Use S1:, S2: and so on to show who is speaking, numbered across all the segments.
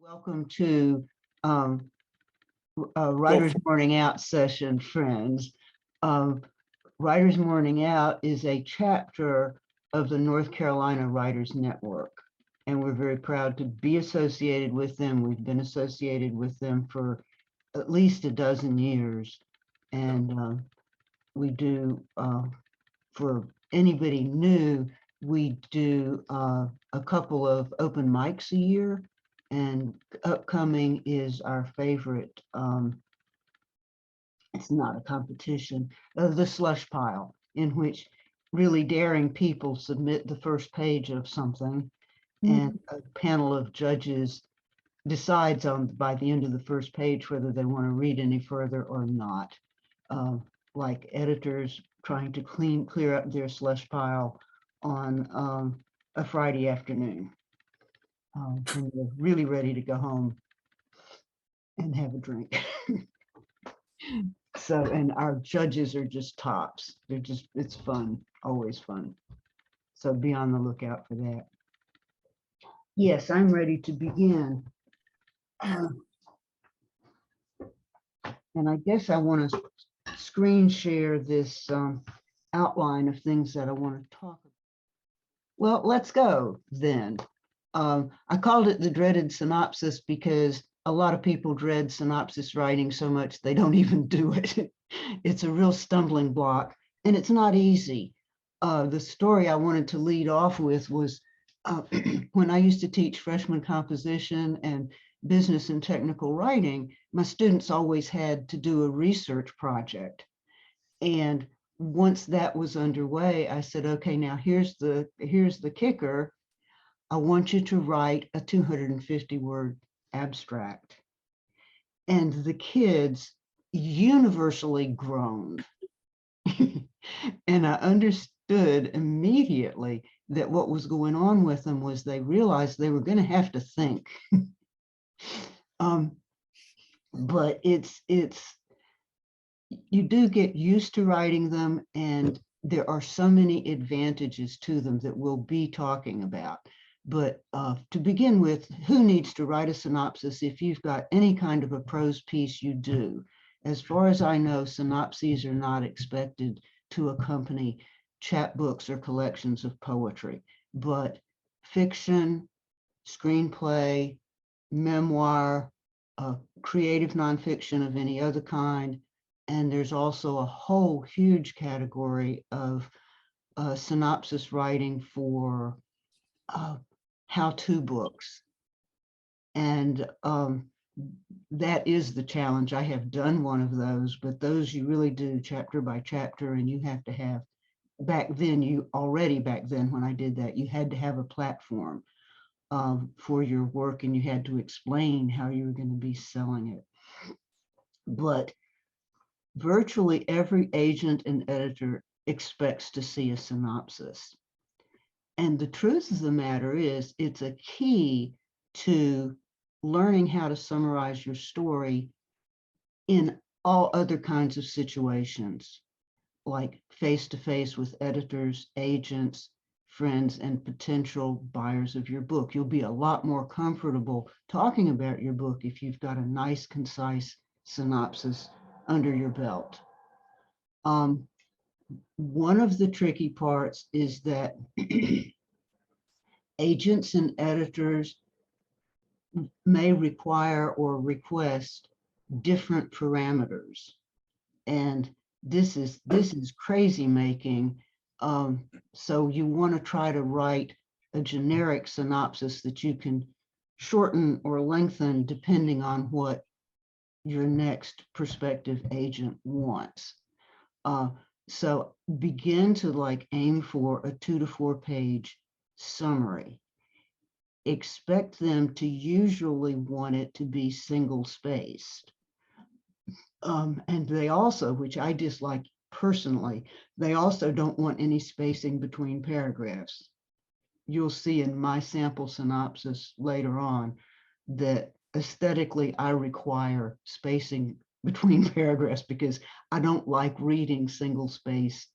S1: Welcome to Writer's Morning Out session, friends. Um, Writer's Morning Out is a chapter of the North Carolina Writers Network, and we're very proud to be associated with them. We've been associated with them for at least a dozen years, and we do, for anybody new, we do a couple of open mics a year, and upcoming is our favorite, it's not a competition, the slush pile, in which really daring people submit the first page of something, and a panel of judges decides on by the end of the first page whether they want to read any further or not. Like editors trying to clear up their slush pile on a Friday afternoon, when they're really ready to go home and have a drink. So, and our judges are just tops. It's fun, always fun. So be on the lookout for that. Yes, I'm ready to begin. And I guess I want to screen share this outline of things that I want to talk about. Well, let's go then. I called it the dreaded synopsis because a lot of people dread synopsis writing so much they don't even do it. It's a real stumbling block, and it's not easy. The story I wanted to lead off with was when I used to teach freshman composition and business and technical writing, my students always had to do a research project. And once that was underway, I said, okay, now here's the kicker. I want you to write a 250-word abstract. And the kids universally groaned. And I understood immediately that what was going on with them was they realized they were going to have to think. But you do get used to writing them, and there are so many advantages to them that we'll be talking about. But to begin with, who needs to write a synopsis? If you've got any kind of a prose piece, you do. As far as I know, synopses are not expected to accompany chapbooks or collections of poetry, but fiction, screenplay, memoir, creative nonfiction of any other kind, and there's also a whole huge category of synopsis writing for how-to books. And that is the challenge. I have done one of those, but those you really do chapter by chapter, and you have to have, back then when I did that, you had to have a platform for your work, and you had to explain how you were going to be selling it. But virtually every agent and editor expects to see a synopsis. And the truth of the matter is, it's a key to learning how to summarize your story in all other kinds of situations, like face-to-face with editors, agents, friends, and potential buyers of your book. You'll be a lot more comfortable talking about your book if you've got a nice, concise synopsis under your belt. One of the tricky parts is that agents and editors may require or request different parameters. And this is crazy making. So you want to try to write a generic synopsis that you can shorten or lengthen depending on what your next prospective agent wants. So begin to aim for a 2 to 4 page summary. Expect them to usually want it to be single spaced. And they also, which I dislike personally, they also don't want any spacing between paragraphs. You'll see in my sample synopsis later on that aesthetically I require spacing between paragraphs because I don't like reading single spaced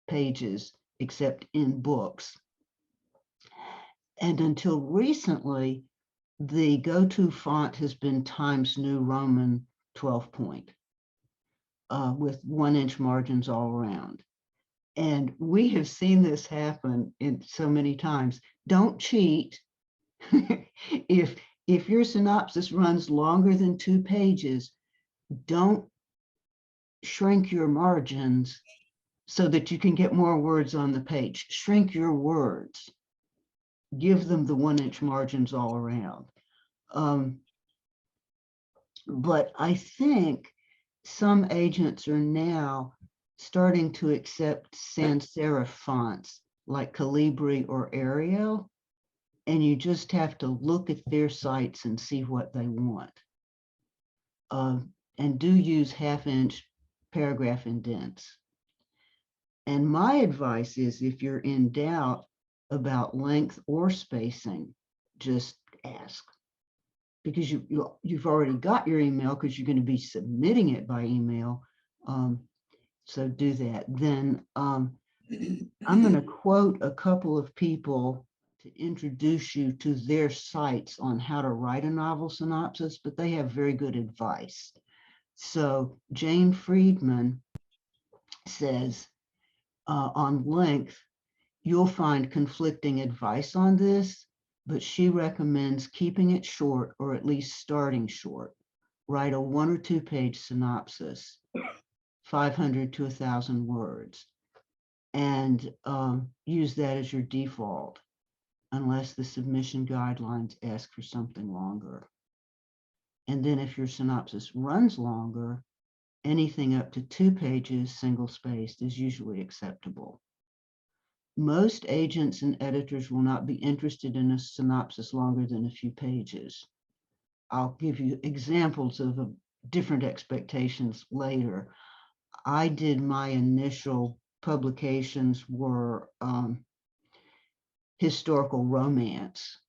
S1: pages except in books. And until recently, the go-to font has been Times New Roman 12 point with 1-inch margins all around. And we have seen this happen in so many times. Don't cheat. If your synopsis runs longer than 2 pages, don't shrink your margins so that you can get more words on the page. Shrink your words. Give them the 1-inch margins all around. But I think some agents are now starting to accept sans serif fonts like Calibri or Arial, and you just have to look at their sites and see what they want. And do use 1/2-inch paragraph indents. And my advice is, if you're in doubt about length or spacing, just ask. Because you've already got your email, because you're going to be submitting it by email. So do that. Then I'm going to quote a couple of people to introduce you to their sites on how to write a novel synopsis, but they have very good advice. So Jane Friedman says, on length, you'll find conflicting advice on this, but she recommends keeping it short, or at least starting short. Write a 1 or 2 page synopsis, 500 to 1,000 words, and use that as your default, unless the submission guidelines ask for something longer. And then if your synopsis runs longer, anything up to 2 pages, single-spaced, is usually acceptable. Most agents and editors will not be interested in a synopsis longer than a few pages. I'll give you examples of different expectations later. I did my initial publications were historical romance,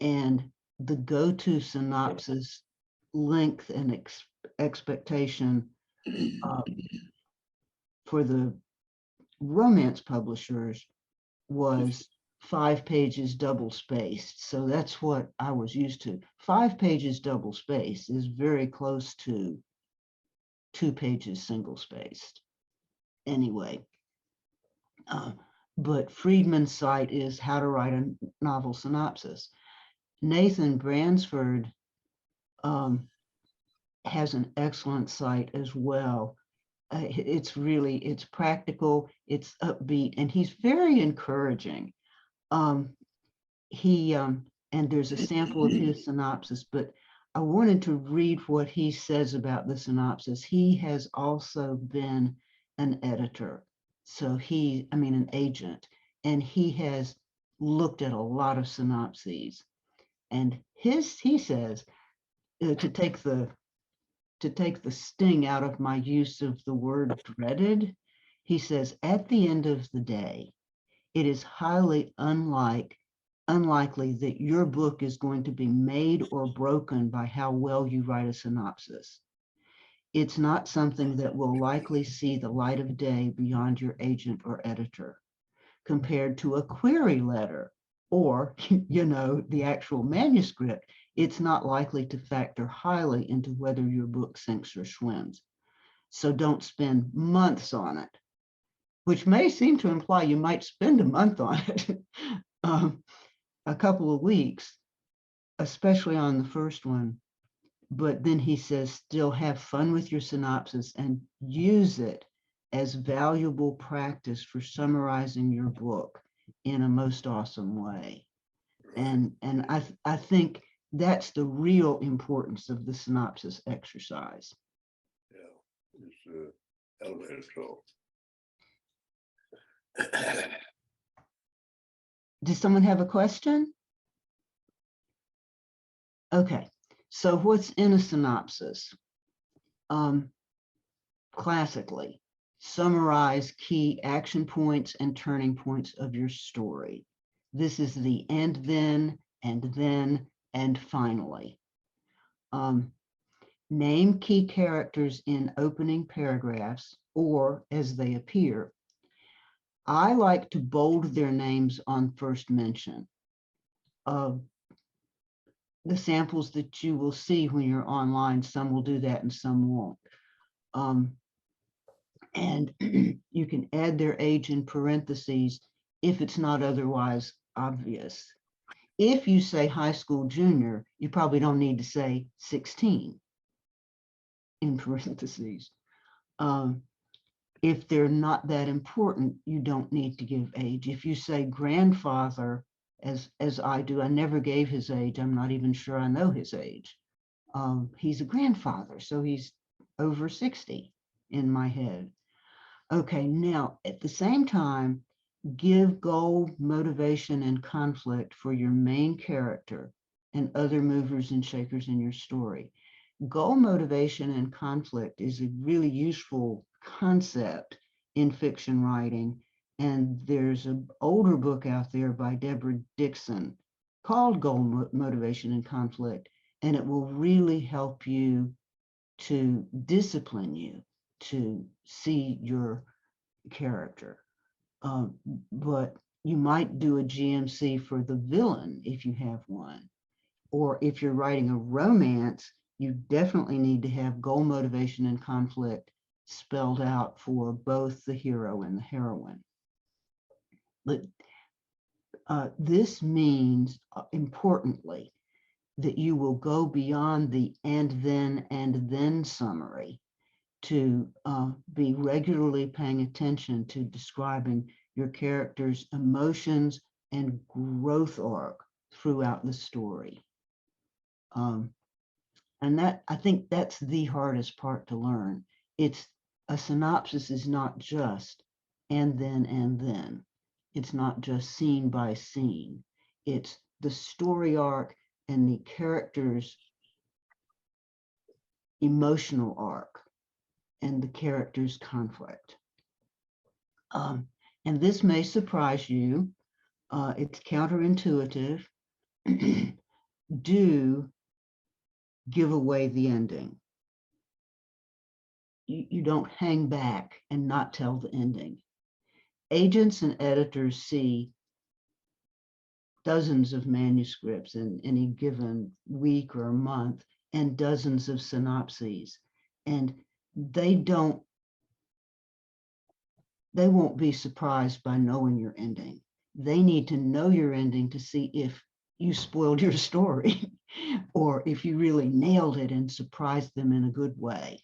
S1: and the go-to synopsis length and expectation for the romance publishers was 5 pages double spaced. So that's what I was used to. 5 pages double spaced is very close to 2 pages single spaced. Anyway, but Friedman's site is How to Write a Novel Synopsis. Nathan Bransford has an excellent site as well. It's practical, it's upbeat, and he's very encouraging. And there's a sample of his synopsis, but I wanted to read what he says about the synopsis. He has also been an editor, so an agent, and he has looked at a lot of synopses. And he says, to take the sting out of my use of the word dreaded, he says, at the end of the day, it is highly unlikely that your book is going to be made or broken by how well you write a synopsis. It's not something that will likely see the light of day beyond your agent or editor. Compared to a query letter or, the actual manuscript, it's not likely to factor highly into whether your book sinks or swims. So don't spend months on it, which may seem to imply you might spend a month on it, a couple of weeks, especially on the first one. But then he says, still have fun with your synopsis and use it as valuable practice for summarizing your book in a most awesome way. And I think that's the real importance of the synopsis exercise.
S2: Yeah, it's elemental.
S1: Does someone have a question? Okay, so what's in a synopsis? Classically, summarize key action points and turning points of your story. This is the and then, and finally. Name key characters in opening paragraphs or as they appear. I like to bold their names on first mention. the samples that you will see when you're online, some will do that and some won't. And you can add their age in parentheses if it's not otherwise obvious. If you say high school junior, you probably don't need to say 16 in parentheses. If they're not that important, you don't need to give age. If you say grandfather, as I do, I never gave his age. I'm not even sure I know his age. He's a grandfather, so he's over 60 in my head. Okay, now at the same time, give goal, motivation, and conflict for your main character and other movers and shakers in your story. Goal, motivation, and conflict is a really useful concept in fiction writing. And there's an older book out there by Deborah Dixon called Goal, Motivation, and Conflict. And it will really help you to discipline you to see your character. But you might do a GMC for the villain if you have one. Or if you're writing a romance, you definitely need to have goal, motivation, and conflict spelled out for both the hero and the heroine. But this means, importantly, that you will go beyond the and then summary to be regularly paying attention to describing your character's emotions and growth arc throughout the story. And that, I think that's the hardest part to learn. It's a synopsis is not just and then. It's not just scene by scene. It's the story arc and the character's emotional arc and the character's conflict. And this may surprise you. It's counterintuitive. Do give away the ending. You don't hang back and not tell the ending. Agents and editors see dozens of manuscripts in any given week or month and dozens of synopses, and they won't be surprised by knowing your ending. They need to know your ending to see if you spoiled your story or if you really nailed it and surprised them in a good way.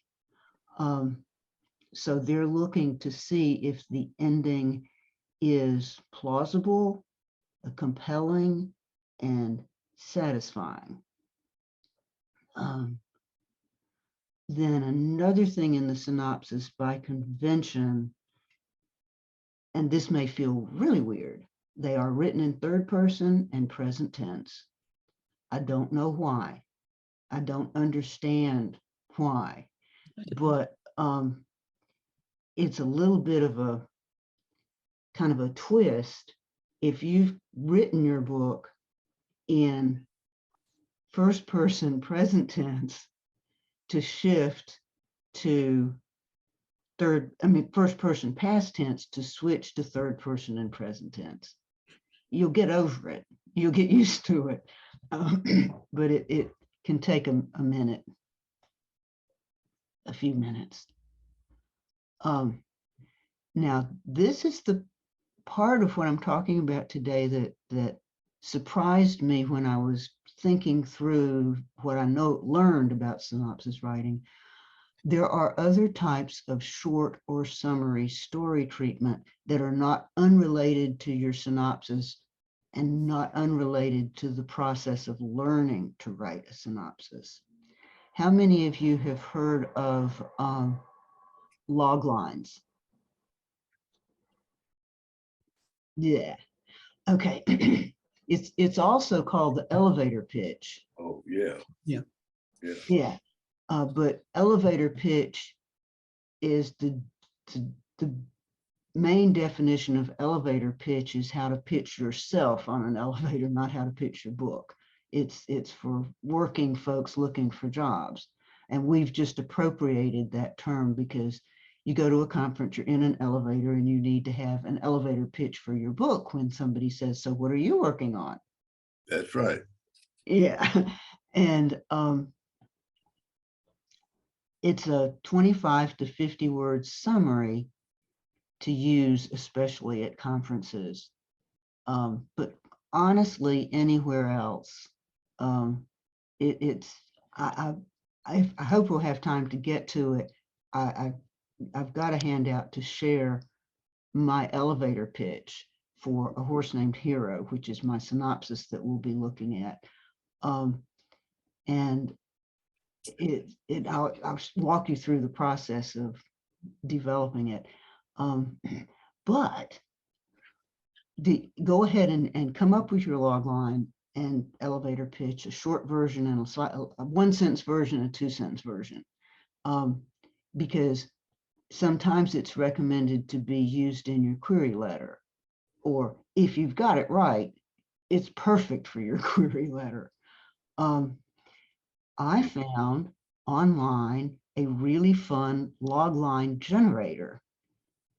S1: So they're looking to see if the ending is plausible, compelling, and satisfying. Then another thing in the synopsis, by convention, and this may feel really weird, they are written in third person and present tense. I don't know why. I don't understand why, but it's a little bit of a kind of a twist. If you've written your book in first person present tense to shift to first person past tense to switch to third person and present tense, you'll get over it. You'll get used to it. But it can take a minute, a few minutes. Now, this is the part of what I'm talking about today that surprised me when I was thinking through what I learned about synopsis writing. There are other types of short or summary story treatment that are not unrelated to your synopsis and not unrelated to the process of learning to write a synopsis. How many of you have heard of log lines? Yeah. Okay. It's also called the elevator pitch.
S2: Oh, yeah.
S3: Yeah.
S2: Yeah.
S1: Yeah. But elevator pitch is the main definition of elevator pitch is how to pitch yourself on an elevator, not how to pitch your book. It's for working folks looking for jobs. And we've just appropriated that term because you go to a conference, you're in an elevator, and you need to have an elevator pitch for your book when somebody says, so what are you working on?
S2: That's right.
S1: Yeah. And it's a 25 to 50 word summary to use, especially at conferences. But honestly, anywhere else, it's, I, I hope we'll have time to get to it. I've got a handout to share my elevator pitch for A Horse Named Hero, which is my synopsis that we'll be looking at. And I'll walk you through the process of developing it. But go ahead and come up with your log line and elevator pitch, a short version and a one sentence version, a 2-sentence version. Because sometimes it's recommended to be used in your query letter, or if you've got it right, it's perfect for your query letter. I found online a really fun log line generator,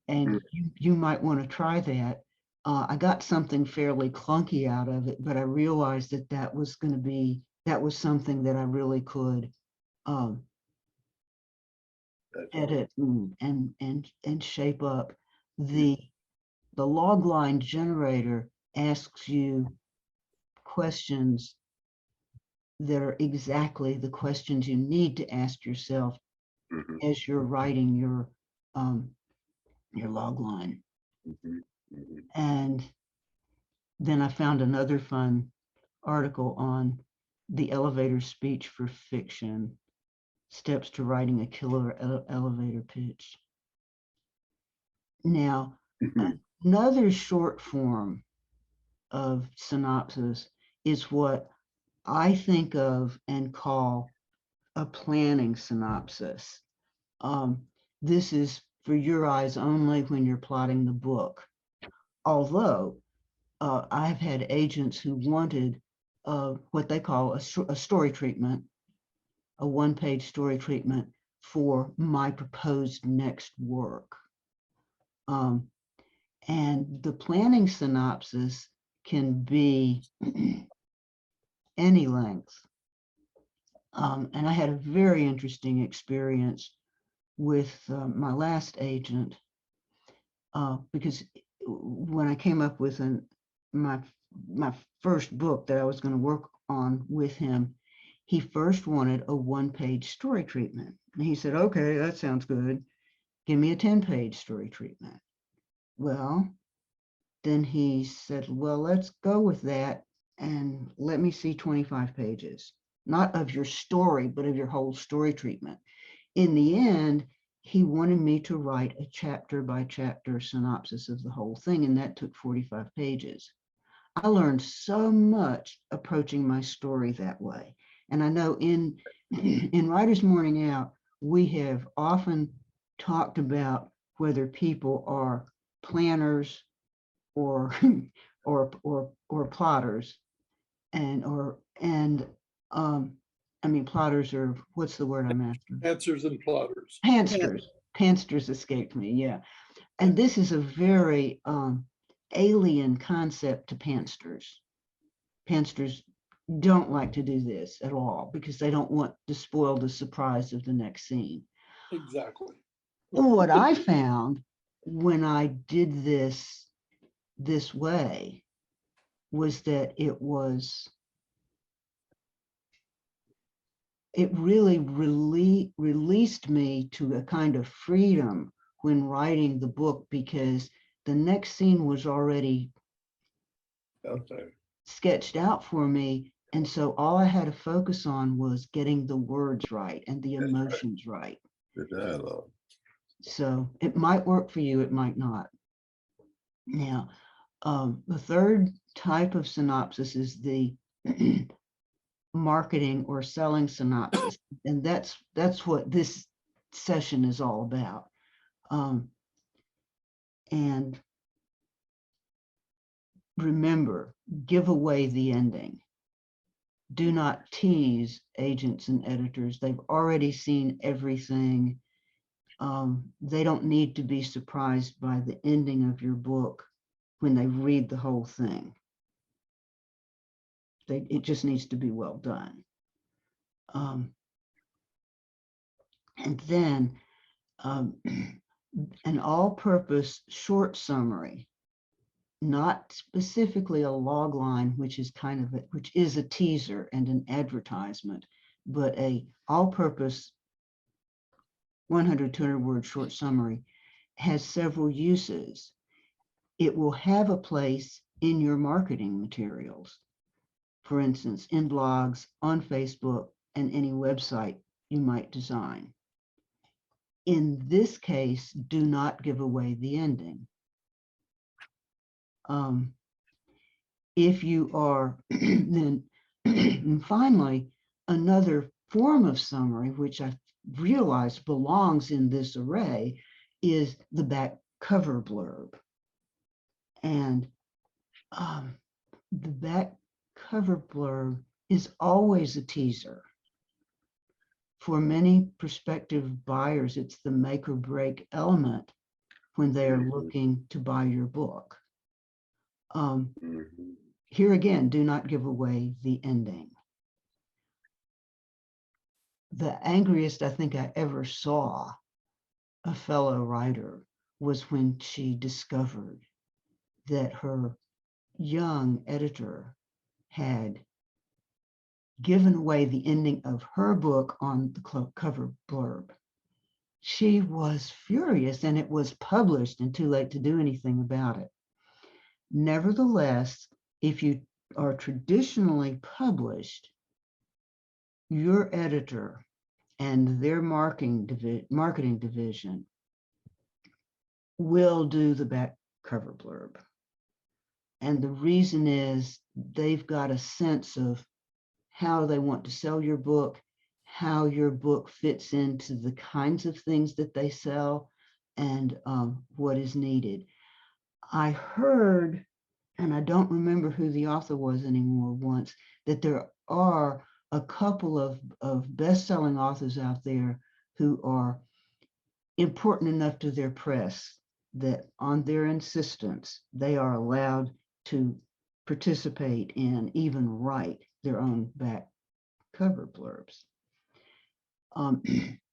S1: and you might want to try that. I got something fairly clunky out of it, but I realized that that was something that I really could edit and shape up. The log line generator asks you questions that are exactly the questions you need to ask yourself as you're writing your log line. And then I found another fun article on the elevator speech for fiction, steps to writing a killer elevator pitch. Now, another short form of synopsis is what I think of and call a planning synopsis. This is for your eyes only when you're plotting the book. Although I've had agents who wanted what they call a story treatment, a one-page story treatment for my proposed next work. And the planning synopsis can be any length. And I had a very interesting experience with my last agent, because when I came up with my first book that I was going to work on with him, he first wanted a one-page story treatment. And he said, okay, that sounds good. Give me a 10-page story treatment. Well, then he said, well, let's go with that and let me see 25 pages, not of your story, but of your whole story treatment. In the end, he wanted me to write a chapter by chapter synopsis of the whole thing, and that took 45 pages. I learned so much approaching my story that way. And I know in Writer's Morning Out, we have often talked about whether people are planners or or plotters, and I mean, plotters are, what's the word I'm after?
S3: Pantsers and plotters.
S1: Pansters escaped me, yeah. And this is a very alien concept to pansters. Pansters don't like to do this at all because they don't want to spoil the surprise of the next scene.
S3: Exactly.
S1: What I found when I did this way was that it really released me to a kind of freedom when writing the book, because the next scene was already sketched out for me. And so all I had to focus on was getting the words right and the emotions right.
S2: The dialogue.
S1: So it might work for you, it might not. Now, the third type of synopsis is the marketing or selling synopsis, and that's what this session is all about. And remember, give away the ending. Do not tease agents and editors. They've already seen everything. They don't need to be surprised by the ending of your book when they read the whole thing. It just needs to be well done. Um, and then an all-purpose short summary, not specifically a log line, which is which is a teaser and an advertisement, but a all-purpose 100, 200 word short summary has several uses. It will have a place in your marketing materials. For instance, in blogs, on Facebook, and any website you might design. In this case, do not give away the ending. If you are, then and finally, another form of summary, which I realize belongs in this array, is the back cover blurb. And the back cover blurb is always a teaser. For many prospective buyers, it's the make or break element when they are looking to buy your book. Here again, do not give away the ending. The angriest I think I ever saw a fellow writer was when she discovered that her young editor had given away the ending of her book on the cover blurb. She was furious, and it was published and too late to do anything about it. Nevertheless, if you are traditionally published, your editor and their marketing division will do the back cover blurb. And the reason is they've got a sense of how they want to sell your book, how your book fits into the kinds of things that they sell, and what is needed. I heard, and I don't remember who the author was anymore once, that there are a couple of best-selling authors out there who are important enough to their press that on their insistence, they are allowed to participate in, even write their own back cover blurbs.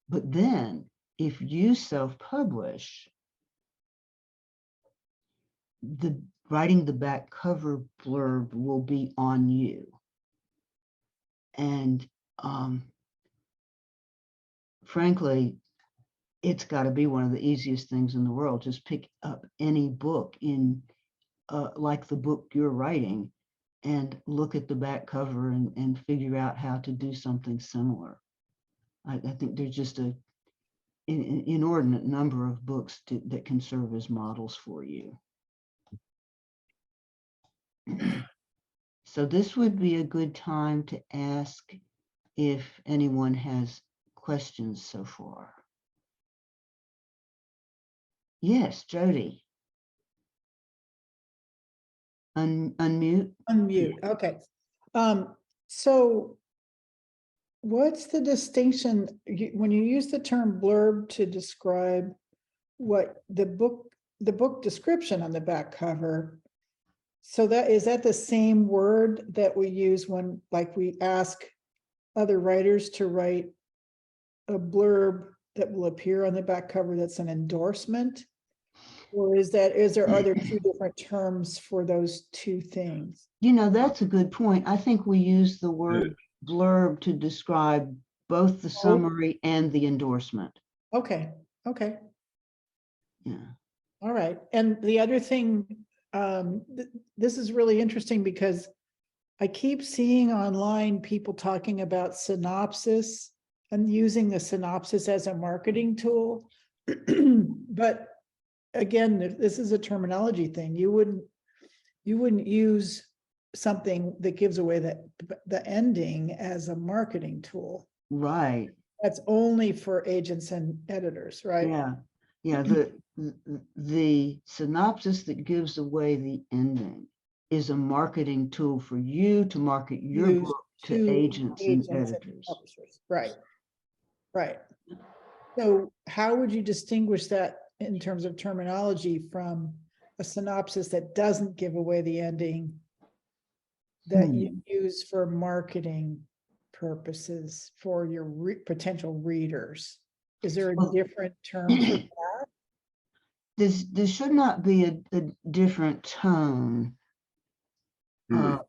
S1: But then if you self-publish, writing the back cover blurb will be on you. And frankly, it's got to be one of the easiest things in the world. Just pick up any book in like the book you're writing and look at the back cover and figure out how to do something similar. I think there's just an inordinate number of books that can serve as models for you. So this would be a good time to ask if anyone has questions so far. Yes, Jody. Unmute.
S4: Unmute, okay. So what's the distinction, when you use the term blurb to describe what the book description on the back cover, so is that the same word that we use when, like, we ask other writers to write a blurb that will appear on the back cover that's an endorsement? Or is there other two different terms for those two things?
S1: You know, that's a good point. I think we use the word blurb to describe both the summary and the endorsement.
S4: Okay.
S1: Yeah.
S4: All right. And the other thing, this is really interesting because I keep seeing online people talking about Synopsis and using the Synopsis as a marketing tool. But again, this is a terminology thing. You wouldn't use something that gives away the ending as a marketing tool.
S1: Right.
S4: That's only for agents and editors, right?
S1: Yeah. The synopsis that gives away the ending is a marketing tool for you to market your book to agents and editors.
S4: Publishers. Right. So how would you distinguish that in terms of terminology from a synopsis that doesn't give away the ending that you use for marketing purposes for your potential readers? Is there a
S1: Well-
S4: different term for that?
S1: This should not be a different tone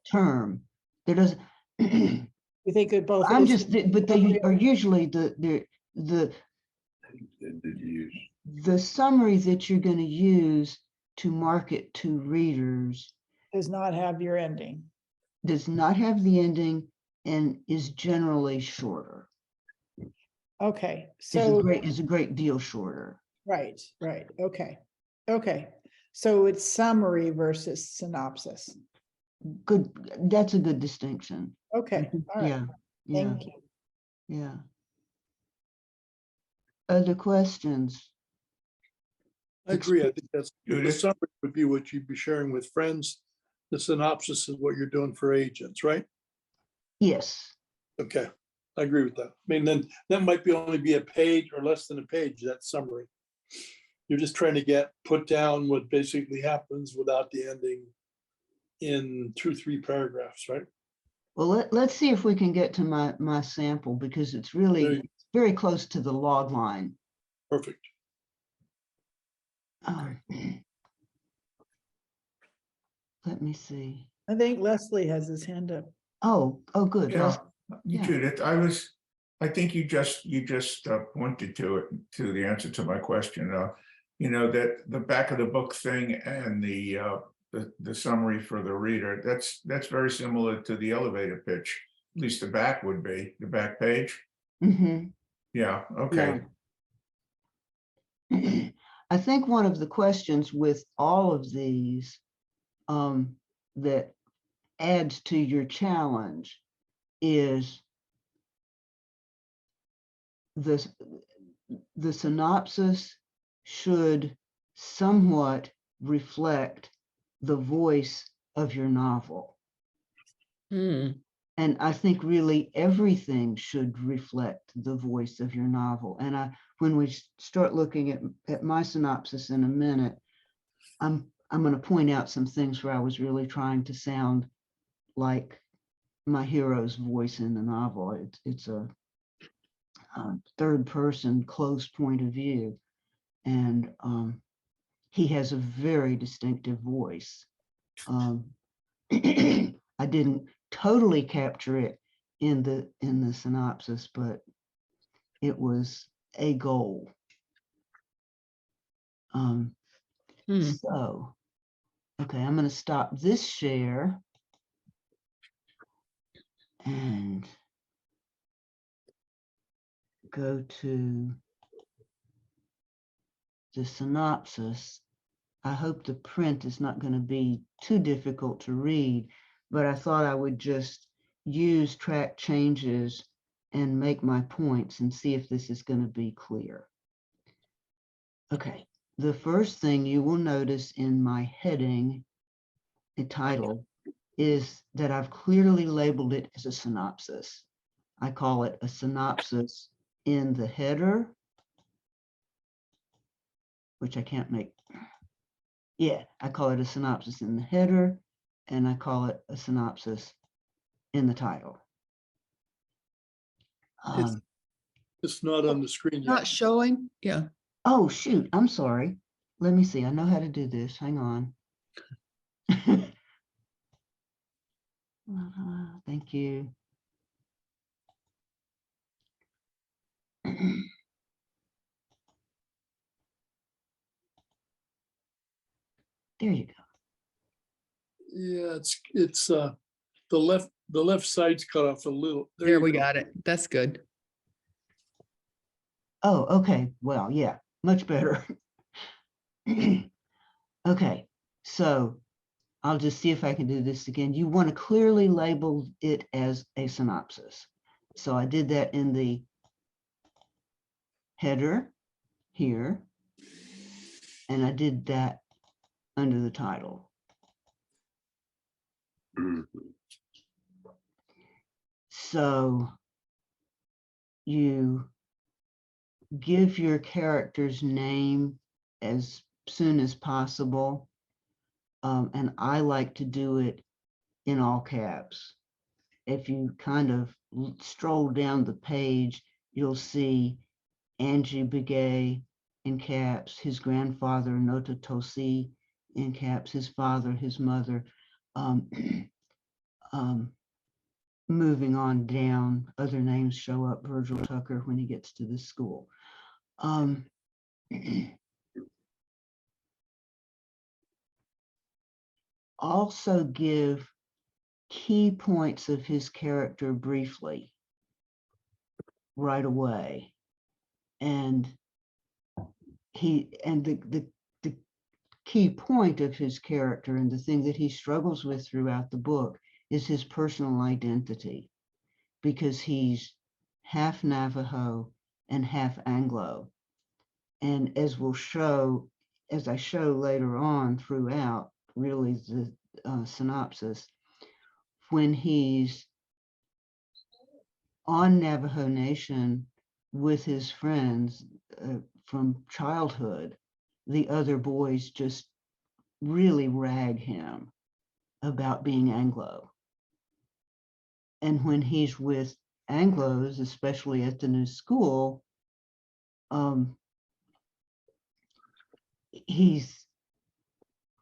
S1: term. There doesn't.
S4: You think it both?
S1: I'm
S4: is
S1: just, but they are usually the
S2: Intended use.
S1: the summary that you're going to use to market to readers
S4: does not have your ending.
S1: does not have the ending and is generally shorter.
S4: Okay,
S1: Is
S4: so,
S1: a great deal shorter.
S4: right, okay, okay. So it's summary versus synopsis.
S1: Good, that's a good distinction.
S4: Okay, all right,
S1: Yeah, yeah,
S4: thank you.
S1: yeah. Other questions?
S3: I agree. I think that's, the
S5: Judith?
S3: summary would be what you'd be sharing with friends. The synopsis is what you're doing for agents, right?
S1: Yes.
S3: Okay, I agree with that. I mean, then that might be only be a page or less than a page, that summary. You're just trying to put down what basically happens without the ending in 2-3 paragraphs, right?
S1: Well, let's see if we can get to my sample because it's really
S3: There you-
S1: very close to the log line.
S3: Perfect.
S1: Let me see.
S4: I think Leslie has his hand up.
S1: Oh, good.
S5: Yeah,
S1: Yeah.
S5: Judith, I think you just pointed to it, to the answer to my question. You know, that the back of the book thing and the summary for the reader, that's very similar to the elevator pitch. At least the back would be, the back page.
S1: Mhm.
S5: Yeah, okay.
S1: Yeah. I think one of the questions with all of these that adds to your challenge is the synopsis should somewhat reflect the voice of your novel. And I think really everything should reflect the voice of your novel. And when we start looking at my synopsis in a minute, I'm going to point out some things where I was really trying to sound like my hero's voice in the novel. It's a third person close point of view. And he has a very distinctive voice. I didn't totally capture it in the synopsis, but it was a goal. So, okay, I'm going to stop this share and go to the synopsis. I hope the print is not going to be too difficult to read, but I thought I would just use track changes and make my points and see if this is going to be clear. Okay, the first thing you will notice in my heading, the title, is that I've clearly labeled it as a synopsis. I call it a synopsis in the header, which I can't make. Yeah, I call it a synopsis in the header, and I call it a synopsis in the title.
S3: It's not on the screen yet.
S6: Not showing, yeah.
S1: Oh, shoot, I'm sorry. Let me see, I know how to do this, hang on. Thank you. There you go.
S3: Yeah, it's the left side's cut off a little.
S6: There
S3: you
S6: we
S3: go.
S6: got it. That's good.
S1: Oh, okay, well, yeah, much better. Okay, so I'll just see if I can do this again. You want to clearly label it as a synopsis. So I did that in the header here, and I did that under the title. So you give your character's name as soon as possible. And I like to do it in all caps. If you kind of stroll down the page, you'll see Angie Begay in caps, his grandfather, Nota Tosi in caps, his father, his mother. Um, moving on down, other names show up, Virgil Tucker when he gets to the school. Also give key points of his character briefly right away. And the key point of his character and the thing that he struggles with throughout the book is his personal identity, because he's half Navajo and half Anglo. And as we'll show, as I show later on throughout, really the synopsis, when he's on Navajo Nation with his friends from childhood, the other boys just really rag him about being Anglo. And when he's with Anglos, especially at the new school, he's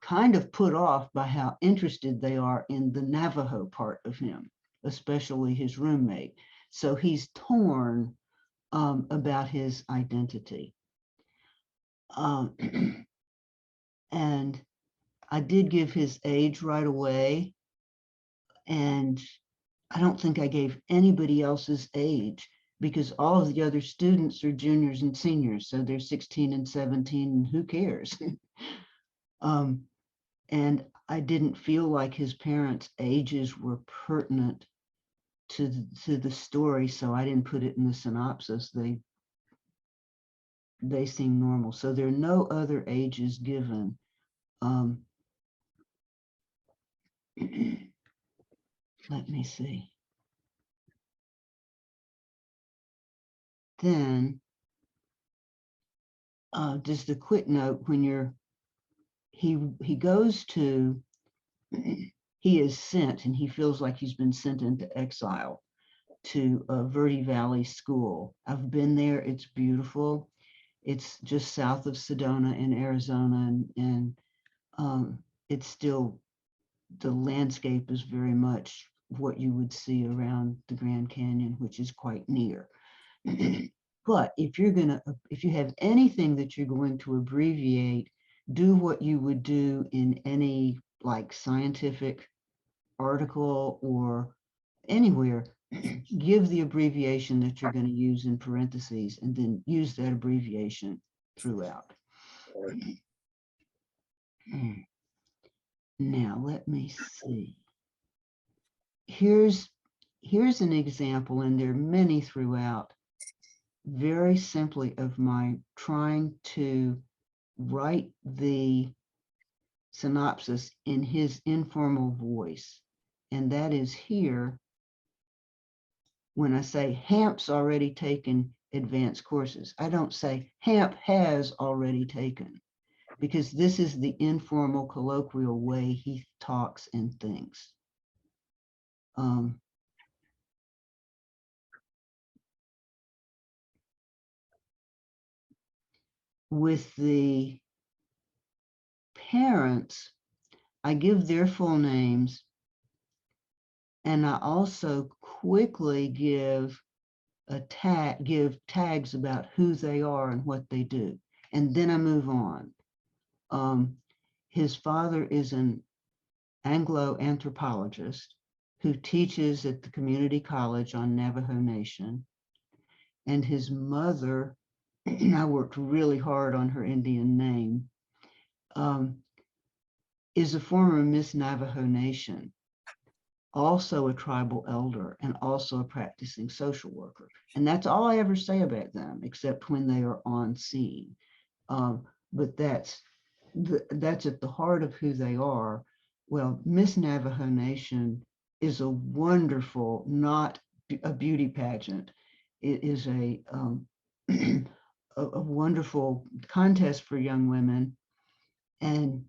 S1: kind of put off by how interested they are in the Navajo part of him, especially his roommate. So he's torn about his identity. And I did give his age right away, and I don't think I gave anybody else's age, because all of the other students are juniors and seniors, so they're 16 and 17, and who cares? And I didn't feel like his parents' ages were pertinent to the story, so I didn't put it in the synopsis. They seem normal, so there are no other ages given. Let me see. Then just a quick note, when he goes to, he is sent, and he feels like he's been sent into exile to Verde Valley School. I've been there, it's beautiful. It's just south of Sedona in Arizona, and it's still, the landscape is very much what you would see around the Grand Canyon, which is quite near. But if you have anything that you're going to abbreviate, do what you would do in any like scientific article or anywhere. Give the abbreviation that you're going to use in parentheses, and then use that abbreviation throughout. Now, let me see. Here's an example, and there are many throughout, very simply, of my trying to write the synopsis in his informal voice. And that is here, when I say Hamp's already taken advanced courses. I don't say Hamp has already taken, because this is the informal colloquial way he talks and thinks. With the parents, I give their full names, and I also quickly give tags about who they are and what they do, and then I move on. His father is an Anglo anthropologist who teaches at the community college on Navajo Nation, and his mother, I worked really hard on her Indian name, is a former Miss Navajo Nation, also a tribal elder, and also a practicing social worker. And that's all I ever say about them, except when they are on scene. But that's at the heart of who they are. Well, Miss Navajo Nation is a wonderful, not a beauty pageant. It is a wonderful contest for young women, and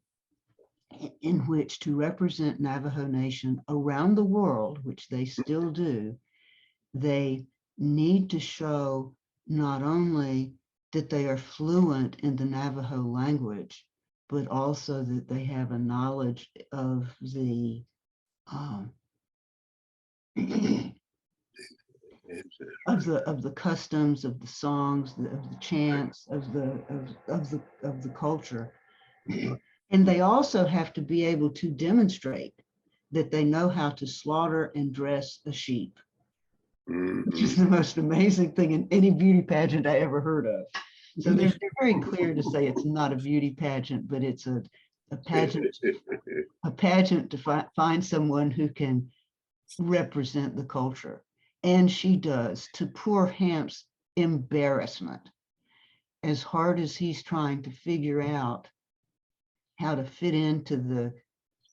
S1: in which to represent Navajo Nation around the world, which they still do, they need to show not only that they are fluent in the Navajo language, but also that they have a knowledge of the of the customs, of the songs, of the chants, of the culture. And they also have to be able to demonstrate that they know how to slaughter and dress a sheep, which is the most amazing thing in any beauty pageant I ever heard of. So they're very clear to say it's not a beauty pageant, but it's a pageant to find someone who can represent the culture. And she does, to poor Hamp's embarrassment. As hard as he's trying to figure out how to fit into the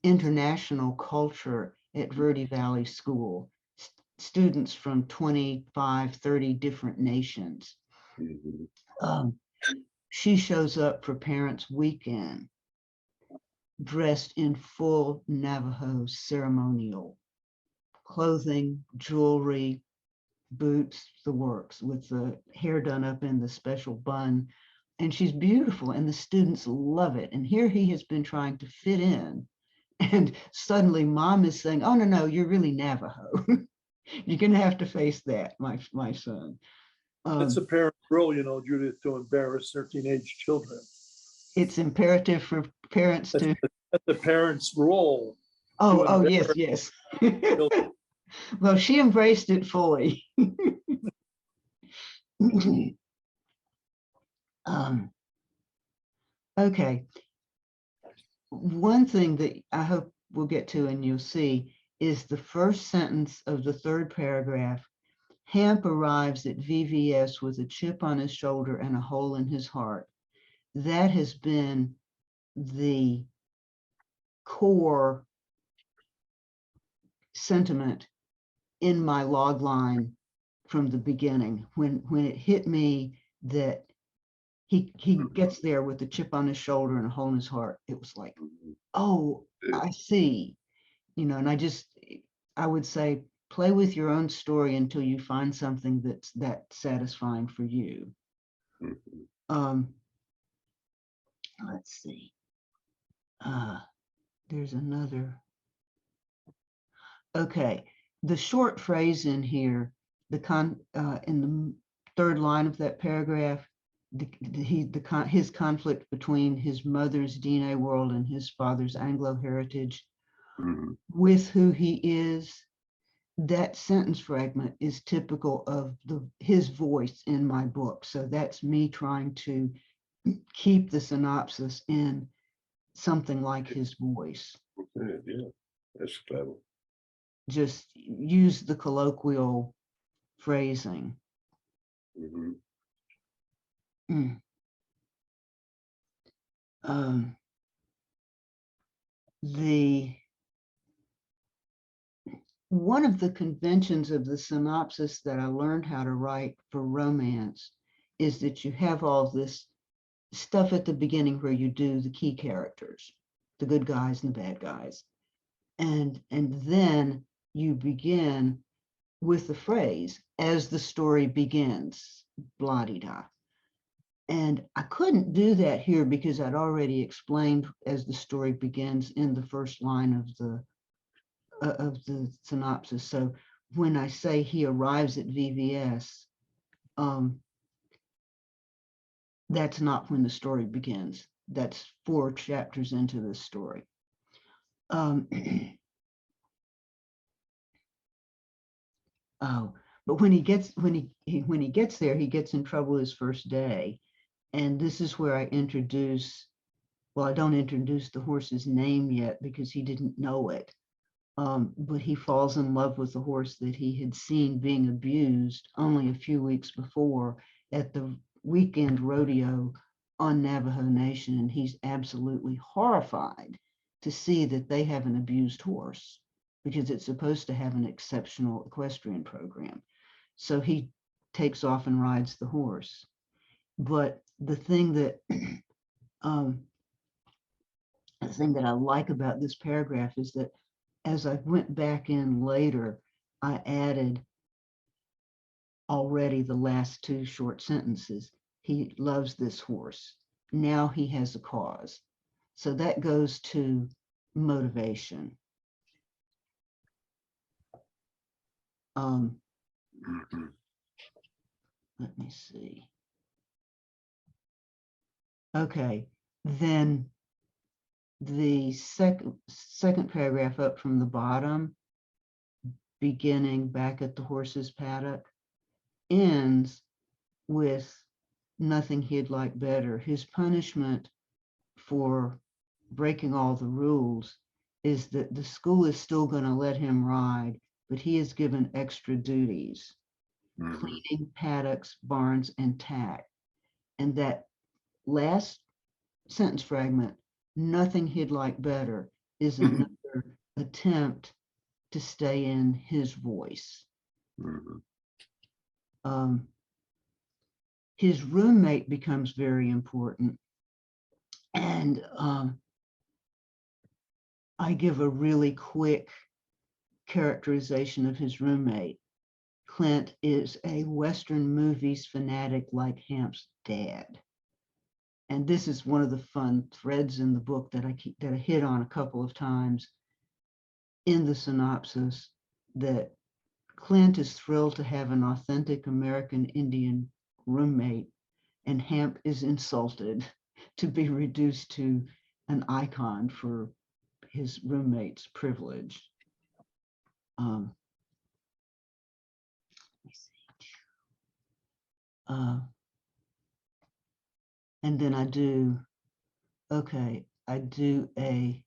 S1: international culture at Verde Valley School, students from 25, 30 different nations. She shows up for Parents' Weekend dressed in full Navajo ceremonial clothing, jewelry, boots, the works, with the hair done up in the special bun. And she's beautiful and the students love it. And here he has been trying to fit in. And suddenly mom is saying, oh, no, you're really Navajo. You're going to have to face that, my son.
S3: It's a parent's role, you know, Judith, to embarrass their teenage children.
S1: It's imperative for parents to.
S3: That's the parent's role.
S1: Oh, yes. Well, she embraced it fully. Okay. One thing that I hope we'll get to and you'll see is the first sentence of the third paragraph. Hamp arrives at VVS with a chip on his shoulder and a hole in his heart. That has been the core sentiment in my log line from the beginning. When it hit me that he gets there with a chip on his shoulder and a hole in his heart, it was like, oh, I see. You know, and I would say, play with your own story until you find something that's that satisfying for you. Let's see. There's another. Okay, the short phrase in here, in the third line of that paragraph, his conflict between his mother's DNA world and his father's Anglo heritage, with who he is. That sentence fragment is typical of his voice in my book. So that's me trying to keep the synopsis in something like his voice.
S2: Yeah, that's clever.
S1: Just use the colloquial phrasing. One of the conventions of the synopsis that I learned how to write for romance is that you have all this stuff at the beginning where you do the key characters, the good guys and the bad guys. And then you begin with the phrase, as the story begins, blah-de-da. And I couldn't do that here because I'd already explained as the story begins in the first line of the synopsis. So when I say he arrives at VVS, that's not when the story begins. That's 4 chapters into this story. But when he gets there, he gets in trouble his first day. And this is where I introduce, well, I don't introduce the horse's name yet because he didn't know it. But he falls in love with the horse that he had seen being abused only a few weeks before at the weekend rodeo on Navajo Nation. And he's absolutely horrified to see that they have an abused horse because it's supposed to have an exceptional equestrian program. So he takes off and rides the horse. But the thing that I like about this paragraph is that as I went back in later, I added already the last two short sentences. He loves this horse. Now he has a cause. So that goes to motivation.
S2: Mhm.
S1: Let me see. Okay, then the second paragraph up from the bottom, beginning back at the horse's paddock, ends with nothing he'd like better. His punishment for breaking all the rules is that the school is still going to let him ride, but he is given extra duties,
S2: Mhm.
S1: cleaning paddocks, barns, and tack. And that last sentence fragment, nothing he'd like better, is another attempt to stay in his voice.
S2: Mhm.
S1: His roommate becomes very important. And I give a really quick characterization of his roommate. Clint is a Western movies fanatic like Hamp's dad. And this is one of the fun threads in the book that I hit on a couple of times in the synopsis, that Clint is thrilled to have an authentic American Indian roommate, and Hamp is insulted to be reduced to an icon for his roommate's privilege. Let me see. And then I do a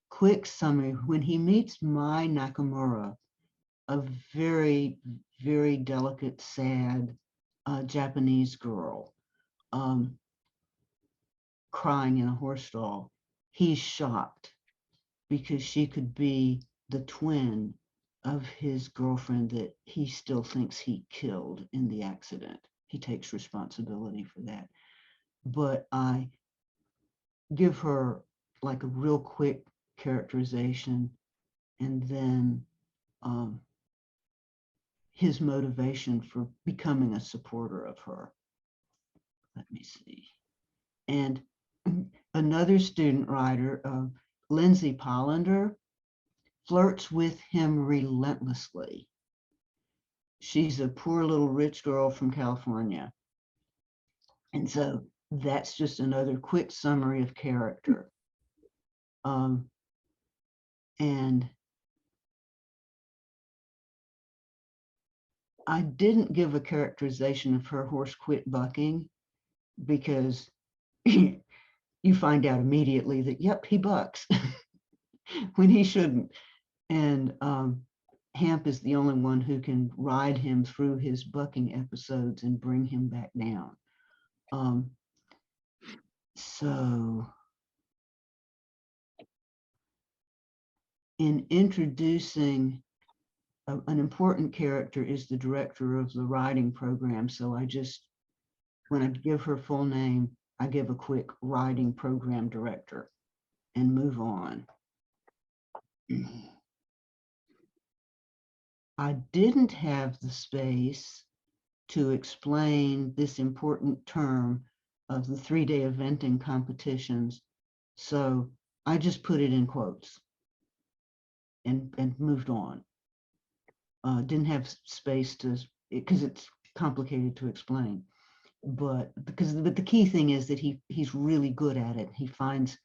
S1: quick summary. When he meets Mai Nakamura, a very, very delicate, sad Japanese girl, crying in a horse stall, he's shocked because she could be the twin of his girlfriend that he still thinks he killed in the accident. He takes responsibility for that. But I give her like a real quick characterization, and then his motivation for becoming a supporter of her. Let me see. And another student writer, Lindsay Pollender, flirts with him relentlessly. She's a poor little rich girl from California. And so that's just another quick summary of character. And I didn't give a characterization of her horse quit bucking because you find out immediately that, yep, he bucks when he shouldn't. And Hamp is the only one who can ride him through his bucking episodes and bring him back down. So in introducing an important character is the director of the riding program. So I just, when I give her full name, I give a quick riding program director and move on. I didn't have the space to explain this important term of the 3-day eventing competitions. So I just put it in quotes and moved on. Didn't have space to, because it's complicated to explain. But the key thing is that he's really good at it. He finds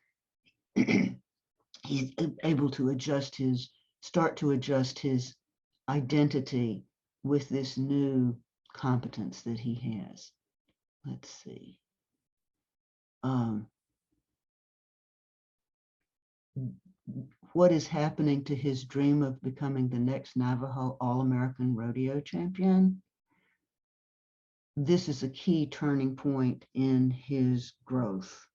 S1: he's able to start to adjust his identity with this new competence that he has. Let's see. What is happening to his dream of becoming the next Navajo All-American Rodeo champion? This is a key turning point in his growth.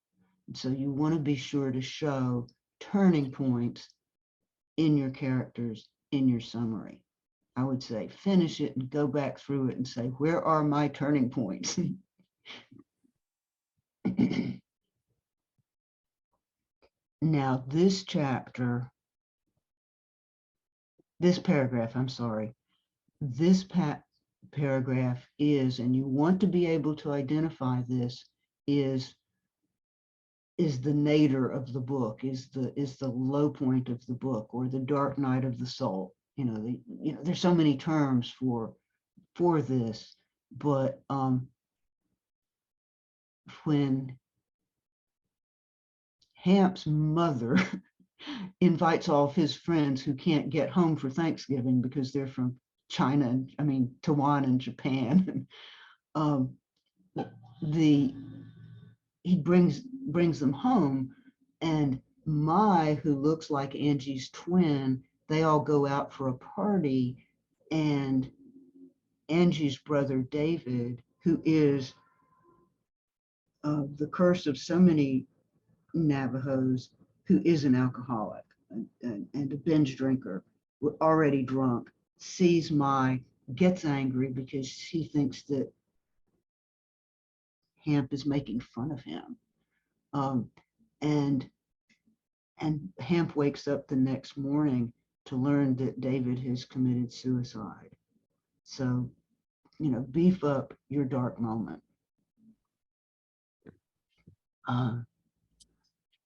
S1: So you want to be sure to show turning points in your characters, in your summary. I would say finish it and go back through it and say, where are my turning points? Now, this paragraph, I'm sorry, this paragraph is, and you want to be able to identify this, is the nadir of the book, is the low point of the book, or the dark night of the soul. There's so many terms for this, but when Hamp's mother invites all of his friends who can't get home for Thanksgiving because they're from China, Taiwan and Japan. He brings them home, and Mai, who looks like Angie's twin, they all go out for a party, and Angie's brother David, who is the curse of so many Navajos, who is an alcoholic and a binge drinker, already drunk, sees Mai, gets angry because she thinks that Hamp is making fun of him. And Hamp wakes up the next morning to learn that David has committed suicide. So, beef up your dark moment.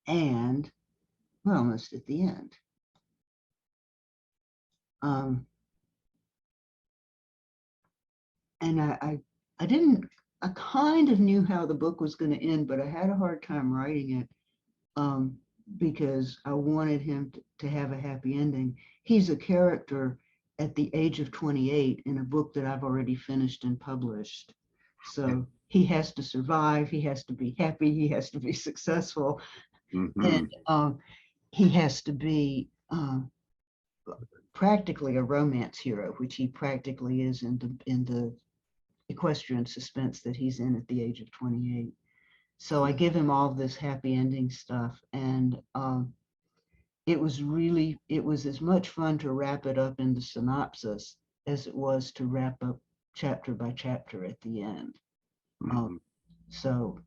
S1: And we're almost at the end. And I kind of knew how the book was going to end, but I had a hard time writing it because I wanted him to have a happy ending. He's a character at the age of 28 in a book that I've already finished and published. So he has to survive, he has to be happy, he has to be successful, and he has to be practically a romance hero, which he practically is in the equestrian suspense that he's in at the age of 28. So I give him all this happy ending stuff, and it was as much fun to wrap it up in the synopsis as it was to wrap up chapter by chapter at the end. So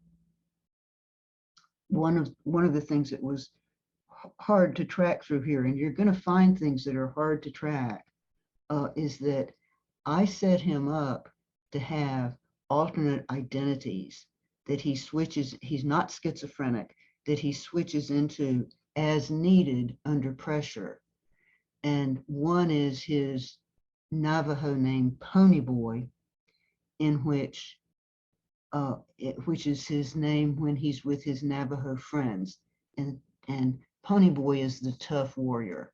S1: one of the things that was hard to track through here, and you're going to find things that are hard to track, is that I set him up to have alternate identities that he switches. He's not schizophrenic, that he switches into as needed under pressure. And one is his Navajo name Pony Boy, in which is his name when he's with his Navajo friends, and Pony Boy is the tough warrior.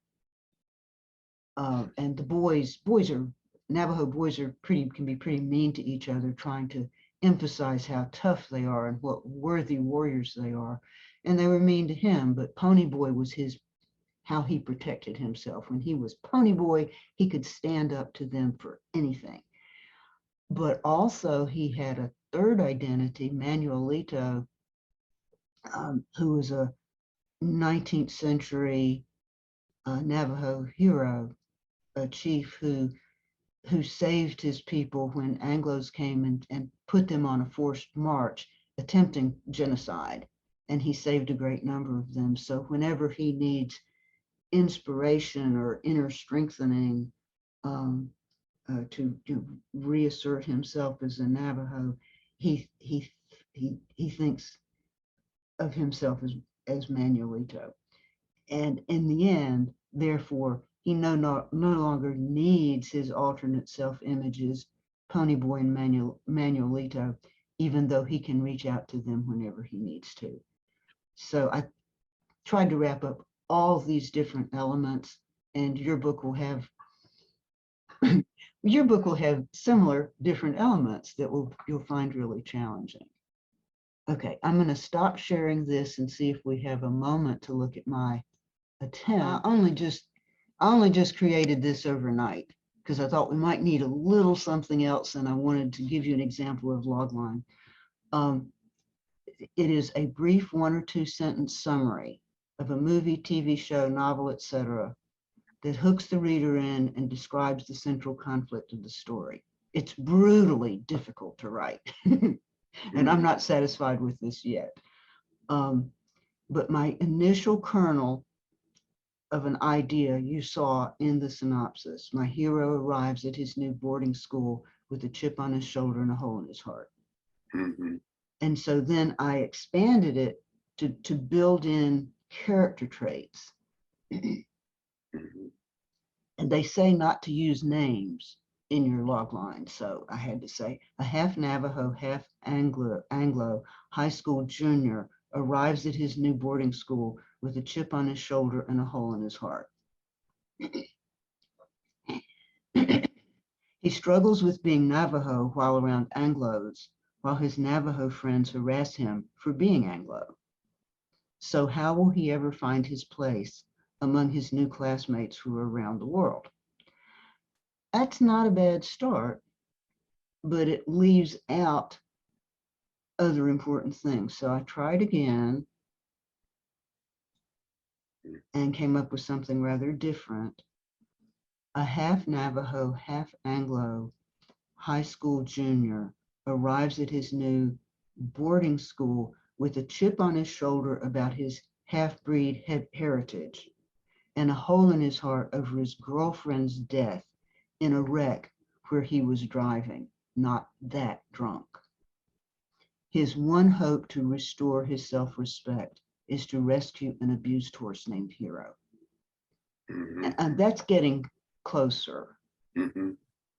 S1: And the Navajo boys can be pretty mean to each other, trying to emphasize how tough they are and what worthy warriors they are. And they were mean to him, but Pony Boy was how he protected himself. When he was Pony Boy, he could stand up to them for anything. But also he had a third identity, Manuelito, who was a 19th century Navajo hero, a chief who saved his people when Anglos came and put them on a forced march, attempting genocide. And he saved a great number of them. So whenever he needs inspiration or inner strengthening to reassert himself as a Navajo, he thinks of himself as Manuelito. And in the end, therefore, he no longer needs his alternate self-images, Pony Boy and Manuelito, even though he can reach out to them whenever he needs to. So I tried to wrap up all these different elements, and your book will have similar different elements that you'll find really challenging. Okay, I'm going to stop sharing this and see if we have a moment to look at my attempt. I only just created this overnight because I thought we might need a little something else, and I wanted to give you an example of logline. It is a brief 1 or 2 sentence summary of a movie, TV show, novel, etc., that hooks the reader in and describes the central conflict of the story. It's brutally difficult to write, and I'm not satisfied with this yet. But my initial kernel of an idea you saw in the synopsis. My hero arrives at his new boarding school with a chip on his shoulder and a hole in his heart.
S2: mhm,
S1: And so then I expanded it to build in character traits.
S2: mhm,
S1: And they say not to use names in your log line. So I had to say a half Navajo, half Anglo high school junior arrives at his new boarding school with a chip on his shoulder and a hole in his heart. He struggles with being Navajo while around Anglos, while his Navajo friends harass him for being Anglo. So how will he ever find his place among his new classmates who are around the world? That's not a bad start, but it leaves out other important things. So I tried again and came up with something rather different. A half Navajo, half Anglo high school junior arrives at his new boarding school with a chip on his shoulder about his half-breed heritage and a hole in his heart over his girlfriend's death in a wreck where he was driving, not that drunk. His one hope to restore his self-respect is to rescue an abused horse named Hero.
S2: mhm,
S1: And that's getting closer
S2: mhm.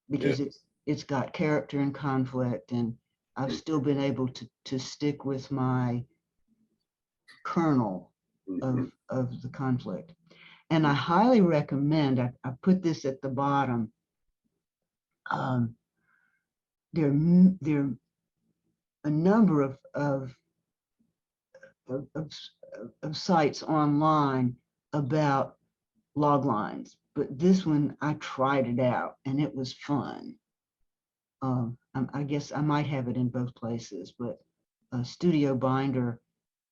S1: because it's got character and conflict, and I've still been able to stick with my kernel
S2: Mhm.
S1: of the conflict. And I highly recommend, I put this at the bottom, there are a number of sites online about log lines, but this one I tried it out and it was fun. I guess I might have it in both places, but Studio Binder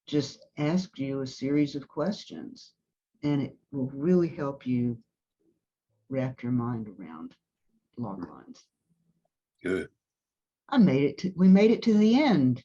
S1: just asks you a series of questions and it will really help you wrap your mind around log lines.
S2: Good.
S1: We made it to the end.